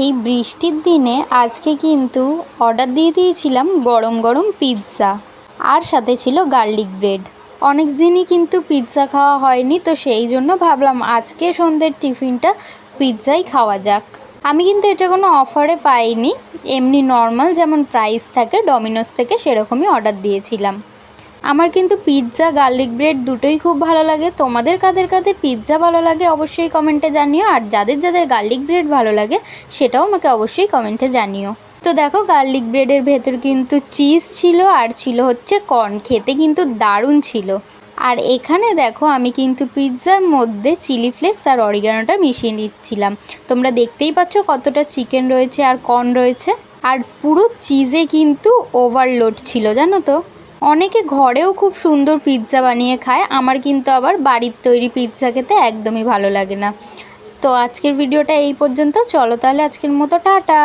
এই বৃষ্টির দিনে আজকে কিন্তু অর্ডার দিয়ে দিয়েছিলাম গরম গরম পিৎজা, আর সাথে ছিল গার্লিক ব্রেড। অনেক দিনই কিন্তু পিৎজা খাওয়া হয়নি, তো সেই জন্য ভাবলাম আজকে সন্ধ্যের টিফিনটা পিৎজাই খাওয়া যাক। আমি কিন্তু এটা কোনো অফারে পাইনি, এমনি নর্মাল যেমন প্রাইস থাকে ডমিনোস থেকে সেরকমই অর্ডার দিয়েছিলাম। আমার কিন্তু পিৎজা গার্লিক ব্রেড দুটোই খুব ভালো লাগে। তোমাদের কাদের কাদের পিৎজা ভালো লাগে অবশ্যই কমেন্টে জানিও, আর যাদের যাদের গার্লিক ব্রেড ভালো লাগে সেটাও আমাকে অবশ্যই কমেন্টে জানিও। তো দেখো, গার্লিক ব্রেডের ভেতর কিন্তু চিজ ছিল আর ছিল হচ্ছে কর্ন, খেতে কিন্তু দারুণ ছিল। আর এখানে দেখো, আমি কিন্তু পিৎজার মধ্যে চিলি ফ্লেক্স আর অরিগানোটা মিশিয়ে নিচ্ছিলাম। তোমরা দেখতেই পাচ্ছ কতটা চিকেন রয়েছে আর কর্ন রয়েছে, আর পুরো চিজে কিন্তু ওভারলোড ছিল, জানো তো। অনেকে ঘরেও খুব সুন্দর পিৎজা বানিয়ে খায়, আমার কিন্তু আবার বাড়ির তৈরি পিৎজা খেতে একদমই ভালো লাগে না। তো আজকের ভিডিওটা এই পর্যন্ত, চলো তাহলে আজকের মতো টাটা।